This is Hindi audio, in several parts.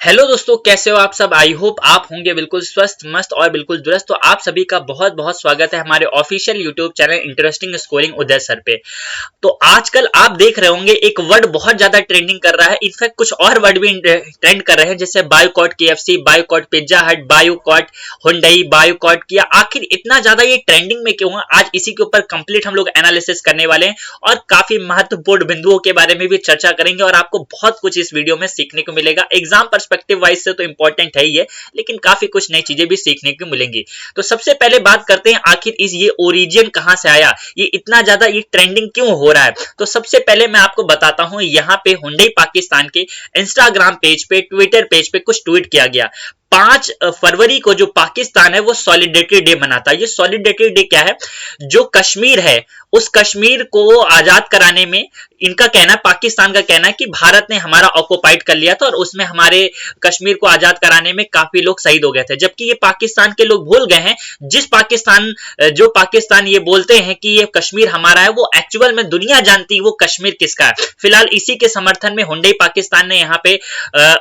हेलो दोस्तों, कैसे हो आप सब। आई होप आप होंगे बिल्कुल स्वस्थ मस्त और बिल्कुल दुरुस्त। तो आप सभी का बहुत बहुत स्वागत है हमारे official YouTube channel interesting scoring Uday sir पे। तो आजकल आप देख रहे होंगे एक वर्ड बहुत ज्यादा ट्रेंडिंग कर रहा है। इनफैक्ट कुछ और वर्ड भी ट्रेंड कर रहे हैं, जैसे बायोकॉट केएफसी, बायोकॉट पिज्जा हट, बायोकॉट हुंडई, बायोकॉट किया। आखिर इतना ज्यादा ये ट्रेंडिंग में क्यों है, आज इसी के ऊपर कंप्लीट हम लोग एनालिसिस करने वाले हैं और काफी महत्वपूर्ण बिंदुओं के बारे में भी चर्चा करेंगे और आपको बहुत कुछ इस वीडियो में सीखने को मिलेगा। एग्जाम पर्सपेक्टिव वाइज से तो इंपॉर्टेंट है ही है, लेकिन काफी कुछ नई चीजें भी सीखने को मिलेंगी। तो सबसे पहले बात करते हैं, आखिर ये ओरिजिन कहां से आया, ये इतना ज्यादा ये ट्रेंडिंग क्यों हो रहा है। तो सबसे पहले मैं आपको बताता हूं, यहां पे हुंडई पाकिस्तान के इंस्टाग्राम पेज पे, ट्विटर पेज पे कुछ ट्वीट किया गया। 5 फरवरी को जो पाकिस्तान है वो सॉलिडेरिटी डे मनाता है। ये सॉलिडेरिटी डे क्या है, जो कश्मीर है उस कश्मीर को आजाद कराने में इनका कहना है, पाकिस्तान का कहना है कि भारत ने हमारा ऑक्युपाइड कर लिया था और उसमें हमारे कश्मीर को आजाद कराने में काफी लोग शहीद हो गए थे। जबकि ये पाकिस्तान के लोग भूल गए हैं, जो पाकिस्तान ये बोलते हैं कि ये कश्मीर हमारा है, वो एक्चुअल में दुनिया जानती है वो कश्मीर किसका है। फिलहाल इसी के समर्थन में हुंडई पाकिस्तान ने यहाँ पे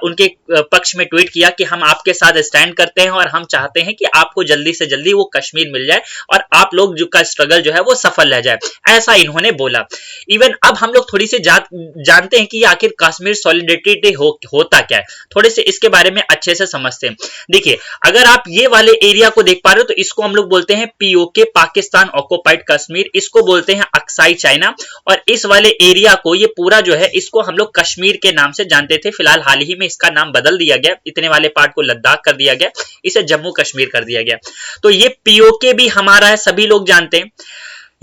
उनके पक्ष में ट्वीट किया कि हम आपके साथ स्टैंड करते हैं और हम चाहते हैं कि आपको जल्दी से जल्दी वो कश्मीर मिल जाए और आप लोग जो का स्ट्रगल जो है वो सफल रह जाए, ऐसा इन्होंने बोला। इवन अब हम लोग थोड़ी सी जानते हैं कि आखिर कश्मीर सॉलिडेरिटी डे होता क्या है, थोड़े से इसके बारे में अच्छे से समझते हैं। देखिए, अगर आप ये वाले एरिया को देख पा रहे हो तो इसको हम लोग बोलते हैं पीओके, पाकिस्तान ऑक्युपाइड कश्मीर। इसको बोलते हैं अक्साई चाइना, और इस वाले एरिया को, ये पूरा जो है, इसको हम लोग कश्मीर के नाम से जानते थे। फिलहाल हाल ही में इसका नाम बदल दिया गया, इतने वाले पार्ट को लद्दाख कर दिया गया, इसे जम्मू कश्मीर कर दिया गया। तो ये पीओके भी हमारा है, सभी लोग जानते हैं।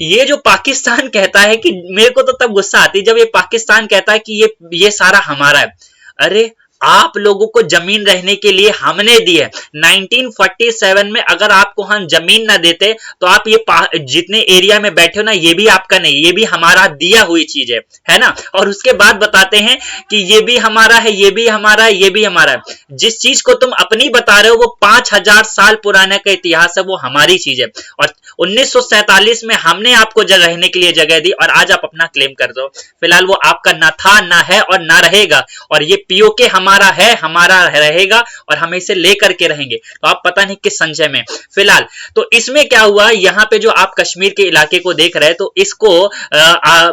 ये जो पाकिस्तान कहता है कि, मेरे को तो तब गुस्सा आती जब ये पाकिस्तान कहता है कि ये सारा हमारा है। अरे, आप लोगों को जमीन रहने के लिए हमने दी है। 1947 में अगर आपको हम जमीन ना देते तो आप ये जितने एरिया में बैठे हो ना, ये भी आपका नहीं, ये भी हमारा दिया हुई चीज है ना। और उसके बाद बताते हैं कि ये भी हमारा है, ये भी हमारा है, ये भी हमारा है। जिस चीज को तुम अपनी बता रहे हो वो 5000 साल पुराने का इतिहास है, वो हमारी चीज है। और 1947 में हमने आपको रहने के लिए जगह दी और आज आप अपना क्लेम कर दो। फिलहाल वो आपका ना था, ना है और ना रहेगा। और ये पीओके हमारा है, हमारा रहेगा और हम इसे लेकर के रहेंगे। तो आप पता नहीं किस संशय में। फिलहाल तो इसमें क्या हुआ, यहाँ पे जो आप कश्मीर के इलाके को देख रहे हैं, तो इसको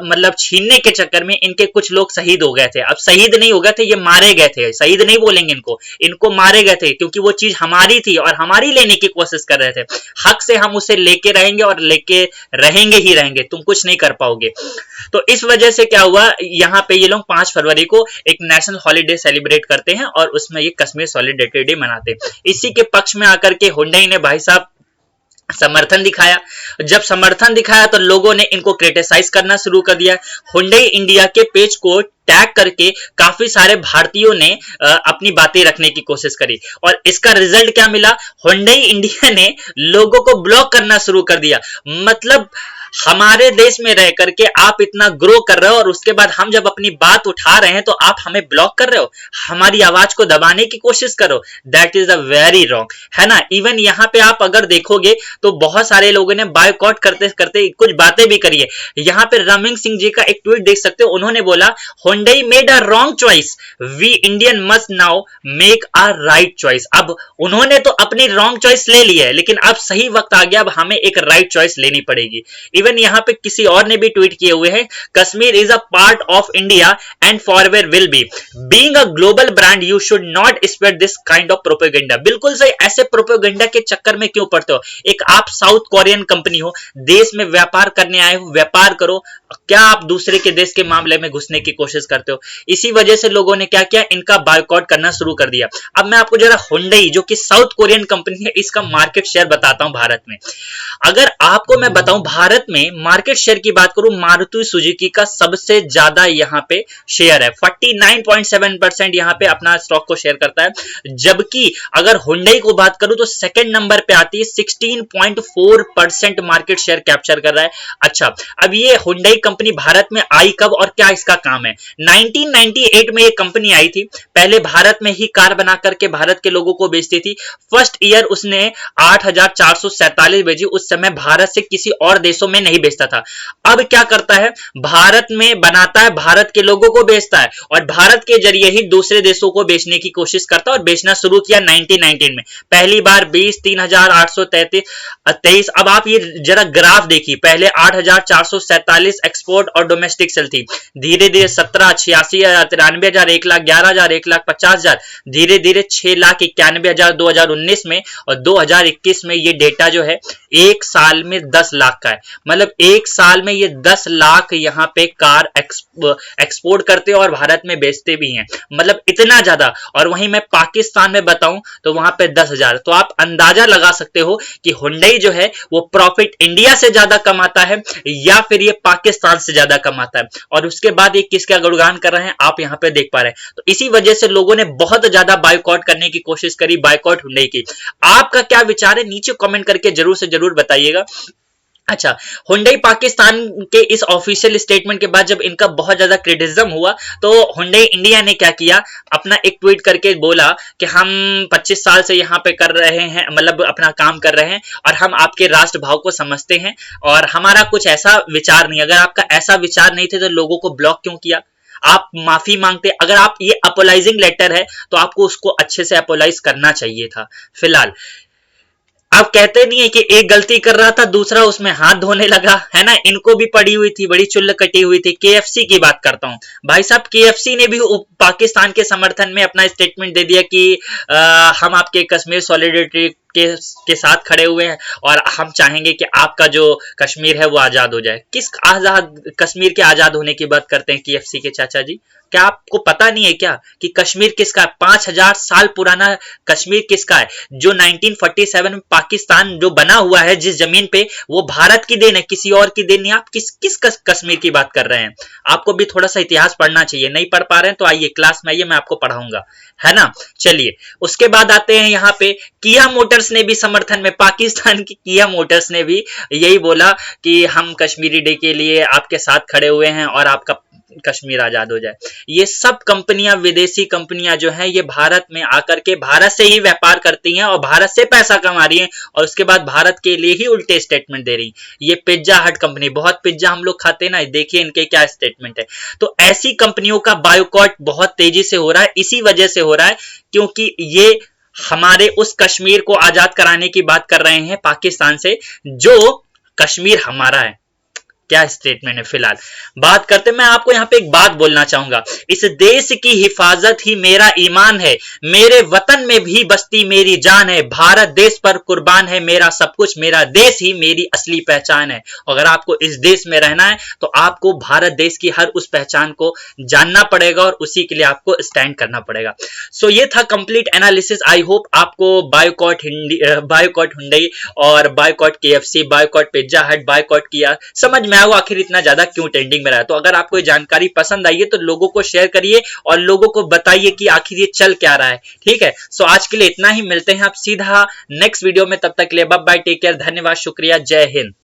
मतलब छीनने के चक्कर में इनके कुछ लोग शहीद हो गए थे। अब शहीद नहीं हो गए थे, ये मारे गए थे। शहीद नहीं बोलेंगे इनको मारे गए थे, क्योंकि वो चीज हमारी थी और हमारी लेने की कोशिश कर रहे थे। हक से हम उसे लेके रहेंगे और लेके रहेंगे ही रहेंगे, तुम कुछ नहीं कर पाओगे। तो इस वजह से क्या हुआ, यहाँ पे ये लोग 5 फरवरी को एक नेशनल हॉलिडे सेलिब्रेट करते हैं और उसमें ये कश्मीर सॉलिडेरिटी डे मनाते हैं। इसी के पक्ष में आकर के हुंडई ने भाई साहब समर्थन दिखाया। जब समर्थन दिखाया तो लोगों ने इनको क्रिटिसाइज करना शुरू कर दिया। हुंडई इंडिया के पेज को टैग करके काफी सारे भारतीयों ने अपनी बातें रखने की कोशिश करी और इसका रिजल्ट क्या मिला, हुंडई इंडिया ने लोगों को ब्लॉक करना शुरू कर दिया। मतलब हमारे देश में रह करके आप इतना ग्रो कर रहे हो और उसके बाद हम जब अपनी बात उठा रहे हैं तो आप हमें ब्लॉक कर रहे हो, हमारी आवाज को दबाने की कोशिश करो। That is a very wrong, है ना। इवन यहाँ पे आप अगर देखोगे तो बहुत सारे लोगों ने बायकॉट करते करते कुछ बातें भी करी है। यहाँ पे रमन सिंह जी का एक ट्वीट देख सकते हो, उन्होंने बोला, Hyundai made a wrong choice, we Indian must now make a right choice. अब उन्होंने तो अपनी रॉन्ग चॉइस ले ली है, लेकिन अब सही वक्त आ गया, अब हमें एक राइट चॉइस लेनी पड़ेगी। इवन यहाँ पे किसी और ने भी ट्वीट किए हुए हैं, Kashmir is a part of India and forever will be, being a global brand you should not spread this kind of propaganda. बिल्कुल सही, ऐसे प्रोपेगेंडा के चक्कर में क्यों पड़ते हो। एक आप साउथ कोरियन कंपनी हो, देश में व्यापार करने आए हो, व्यापार करो, क्या आप दूसरे के देश के मामले में घुसने की कोशिश करते हो। इसी वजह से लोगों ने क्या किया, इनका बायकॉट करना शुरू कर दिया। अब मैं आपको जरा हुंडई, जो कि साउथ कोरियन कंपनी है, इसका मार्केट शेयर बताता हूं भारत में। अगर आपको मैं बताऊं, भारत में मार्केट शेयर की बात करूं, मारुति सुजुकी का सबसे ज्यादा यहां पे शेयर है, 49.7% यहां पे अपना स्टॉक को शेयर करता है। जबकि अगर हुंडई को बात करूं तो सेकंड नंबर पे आती है, 16.4% मार्केट शेयर कैप्चर कर रहा है। अच्छा, अब ये हुंडई कंपनी भारत में आई कब और क्या इसका काम है। 1998 में ये कंपनी आई थी, पहले भारत में ही कार बना करके भारत के लोगों को बेचती थी। फर्स्ट ईयर उसने 8447 भेजी, उस समय भारत से किसी और देशों में नहीं बेचता था। अब क्या करता है, भारत में बनाता है, भारत के लोगों को बेचता है और भारत के जरिए ही दूसरे देशों को बेचने की कोशिश करता है और बेचना शुरू किया 1919 में। पहली बार 23,833। अब आप ये जरा ग्राफ देखिए, पहले 8,447 एक्सपोर्ट और डोमेस्टिक सेल थी, धीरे धीरे 17, 86,000, 93,000, 1,11,000, 1,50,000, धीरे धीरे 6,91,000 2019 में, और 2021 में ये डेटा जो है एक साल में 10 लाख का है। मतलब एक साल में ये 10 लाख यहाँ पे कार एक्सपोर्ट करते और भारत में बेचते भी हैं, मतलब इतना ज्यादा। और वहीं मैं पाकिस्तान में बताऊं तो वहां पे 10,000। तो आप अंदाजा लगा सकते हो कि हुंडई जो है वो प्रॉफिट इंडिया से ज्यादा कमाता है या फिर ये पाकिस्तान से ज्यादा कमाता है। और उसके बाद ये किसका गुणगान कर रहे हैं आप यहाँ पे देख पा रहे हैं। तो इसी वजह से लोगों ने बहुत ज्यादा बायकॉट करने की कोशिश करी, बायकॉट हुंडई की। आपका क्या विचार है नीचे कमेंट करके जरूर से जरूर बताइएगा। अच्छा, हुंडई पाकिस्तान के इस ऑफिशियल स्टेटमेंट के बाद जब इनका बहुत ज्यादा क्रिटिसिज्म हुआ तो हुंडई इंडिया ने क्या किया, अपना एक ट्वीट करके बोला कि हम 25 साल से यहाँ पे कर रहे हैं, मतलब अपना काम कर रहे हैं और हम आपके राष्ट्र भाव को समझते हैं और हमारा कुछ ऐसा विचार नहीं। अगर आपका ऐसा विचार नहीं थे तो लोगों को ब्लॉक क्यों किया, आप माफी मांगते। अगर आप ये अपोलाइजिंग लेटर है तो आपको उसको अच्छे से अपोलाइज करना चाहिए था। फिलहाल आप कहते नहीं है कि एक गलती कर रहा था दूसरा उसमें हाथ धोने लगा, है ना। इनको भी पड़ी हुई थी, बड़ी चुल्ल कटी हुई थी। केएफसी की बात करता हूं भाई साहब, केएफसी ने भी पाकिस्तान के समर्थन में अपना स्टेटमेंट दे दिया कि हम आपके कश्मीर सॉलिडेरिटी के साथ खड़े हुए हैं और हम चाहेंगे कि आपका जो कश्मीर है वो आजाद हो जाए। किस आजाद कश्मीर के आजाद होने की बात करते हैं केएफसी के चाचा जी? क्या आपको पता नहीं है क्या कि कश्मीर किसका है? 5,000 साल पुराना कश्मीर किसका है? जो 1947 में पाकिस्तान जो बना हुआ है जिस जमीन पे, वो भारत की देन है, किसी और की देन नहीं। आप किस कश्मीर की बात कर रहे हैं? आपको भी थोड़ा सा इतिहास पढ़ना चाहिए। नहीं पढ़ पा रहे हैं तो आइए क्लास में आइए, मैं आपको पढ़ाऊंगा, है ना। चलिए उसके बाद आते हैं यहाँ पे किया मोटर्स ने भी समर्थन में, पाकिस्तान की किया मोटर्स ने भी यही बोला कि हम कश्मीरी डे के लिए आपके साथ खड़े हुए हैं और आपका कश्मीर आजाद हो जाए। ये सब कंपनियां, विदेशी कंपनियां जो हैं, ये भारत में आकर के भारत से ही व्यापार करती हैं और भारत से पैसा कमा रही हैं और उसके बाद भारत के लिए ही उल्टे स्टेटमेंट दे रही हैं। ये पिज्जा हट कंपनी, बहुत पिज्जा हम लोग खाते हैं ना, देखिए इनके क्या स्टेटमेंट है। तो ऐसी कंपनियों का बायकॉट बहुत तेजी से हो रहा है, इसी वजह से हो रहा है क्योंकि ये हमारे उस कश्मीर को आजाद कराने की बात कर रहे हैं पाकिस्तान से, जो कश्मीर हमारा है। क्या स्टेटमेंट है। फिलहाल बात करते, मैं आपको यहां पे एक बात बोलना चाहूंगा, इस देश की हिफाजत ही मेरा ईमान है, मेरे वतन में भी बसती मेरी जान है, भारत देश पर कुर्बान है मेरा सब कुछ, मेरा देश ही मेरी असली पहचान है। अगर आपको इस देश में रहना है तो आपको भारत देश की हर उस पहचान को जानना पड़ेगा और उसी के लिए आपको स्टैंड करना पड़ेगा। सो ये था कंप्लीट एनालिसिस। आई होप आपको बायकॉट हुंडई और बायकॉट केएफसी, बायकॉट पिज्जा हट, बायकॉट किया समझ में वो आखिर इतना ज्यादा क्यों ट्रेंडिंग में रहा है। तो अगर आपको ये जानकारी पसंद आई है तो लोगों को शेयर करिए और लोगों को बताइए कि आखिर ये चल क्या रहा है। ठीक है, सो आज के लिए इतना ही, मिलते हैं आप सीधा नेक्स्ट वीडियो में, तब तक के लिए बाय बाय, टेक केयर, धन्यवाद, शुक्रिया, जय हिंद।